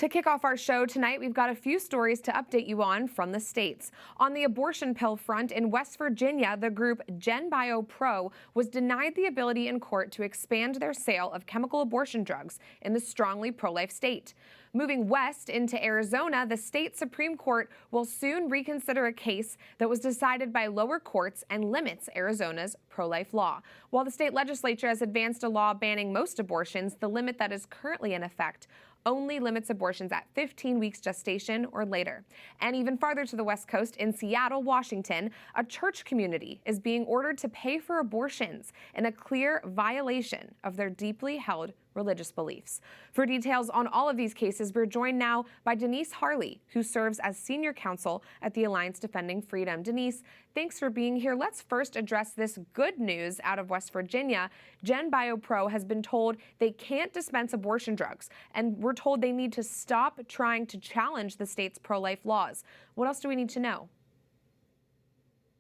To kick off our show tonight, we've got a few stories to update you on from the states. On the abortion pill front in West Virginia, the group GenBio Pro was denied the ability in court to expand their sale of chemical abortion drugs in the strongly pro-life state. Moving west into Arizona, the state Supreme Court will soon reconsider a case that was decided by lower courts and limits Arizona's pro-life law. While the state legislature has advanced a law banning most abortions, the limit that is currently in effect only limits abortions at 15 weeks gestation or later. And even farther to the West Coast, in Seattle, Washington, a church community is being ordered to pay for abortions in a clear violation of their deeply held religious beliefs. For details on all of these cases, we're joined now by Denise Harle, who serves as senior counsel at the Alliance Defending Freedom. Denise, thanks for being here. Let's first address this good news out of West Virginia. GenBio Pro has been told they can't dispense abortion drugs, and we're told they need to stop trying to challenge the state's pro-life laws. What else do we need to know?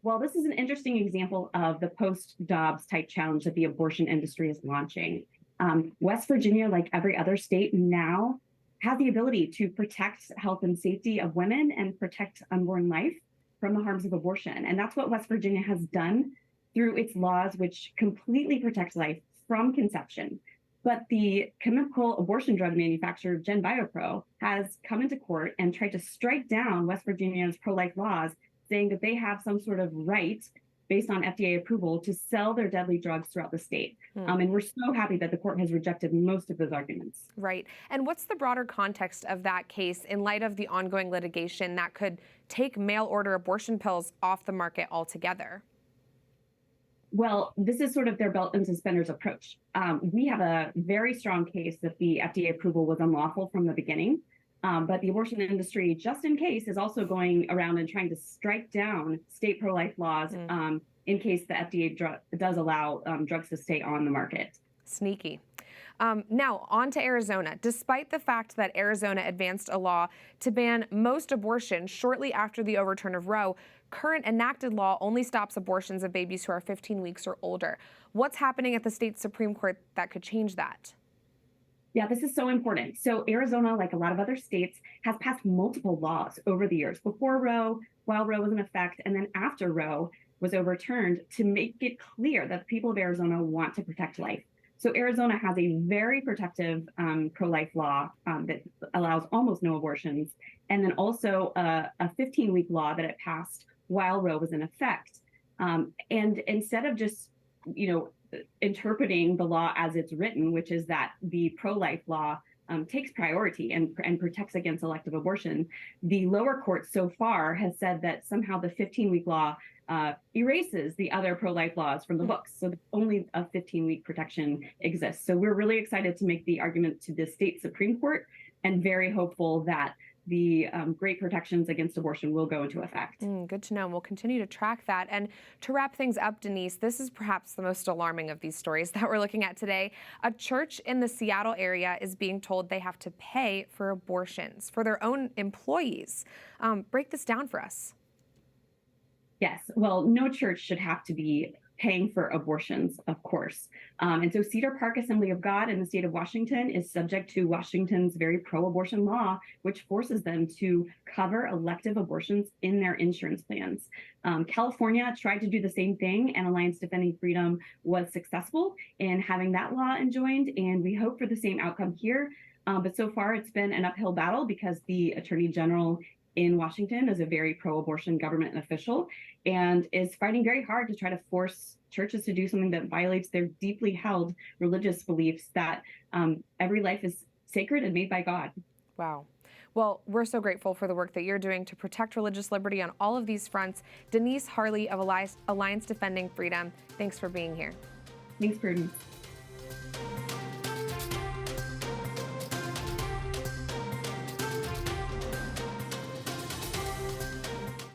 Well, this is an interesting example of the post-Dobbs type challenge that the abortion industry is launching. West Virginia, like every other state, now has the ability to protect health and safety of women and protect unborn life from the harms of abortion. And that's what West Virginia has done through its laws, which completely protect life from conception. But the chemical abortion drug manufacturer GenBio Pro has come into court and tried to strike down West Virginia's pro-life laws, saying that they have some sort of right based on FDA approval to sell their deadly drugs throughout the state. And we're so happy that the court has rejected most of those arguments. Right. And what's the broader context of that case in light of the ongoing litigation that could take mail-order abortion pills off the market altogether? Well, this is sort of their belt and suspenders approach. We have a very strong case that the FDA approval was unlawful from the beginning. But the abortion industry, just in case, is also going around and trying to strike down state pro-life laws in case the FDA does allow drugs to stay on the market. Sneaky. Now, on to Arizona. Despite the fact that Arizona advanced a law to ban most abortions shortly after the overturn of Roe, current enacted law only stops abortions of babies who are 15 weeks or older. What's happening at the state Supreme Court that could change that? Yeah, this is so important. So Arizona, like a lot of other states, has passed multiple laws over the years, before Roe, while Roe was in effect, and then after Roe was overturned, to make it clear that the people of Arizona want to protect life. So Arizona has a very protective pro-life law that allows almost no abortions, and then also a 15-week law that it passed while Roe was in effect. And instead of just, interpreting the law as it's written, which is that the pro-life law takes priority and protects against elective abortion, the lower court so far has said that somehow the 15-week law erases the other pro-life laws from the books. So only a 15-week protection exists. So we're really excited to make the argument to the state Supreme Court and very hopeful that the great protections against abortion will go into effect. Good to know. We'll continue to track that. And to wrap things up, Denise, this is perhaps the most alarming of these stories that we're looking at today. A church in the Seattle area is being told they have to pay for abortions for their own employees. Break this down for us. Yes. Well, no church should have to be paying for abortions, of course. And so Cedar Park Assembly of God in the state of Washington is subject to Washington's very pro-abortion law, which forces them to cover elective abortions in their insurance plans. California tried to do the same thing, and Alliance Defending Freedom was successful in having that law enjoined, and we hope for the same outcome here. But so far, it's been an uphill battle because the Attorney General in Washington is a very pro-abortion government official and is fighting very hard to try to force churches to do something that violates their deeply held religious beliefs that every life is sacred and made by God. Wow. Well, we're so grateful for the work that you're doing to protect religious liberty on all of these fronts. Denise Harle of Alliance Defending Freedom, thanks for being here. Thanks, Prudence.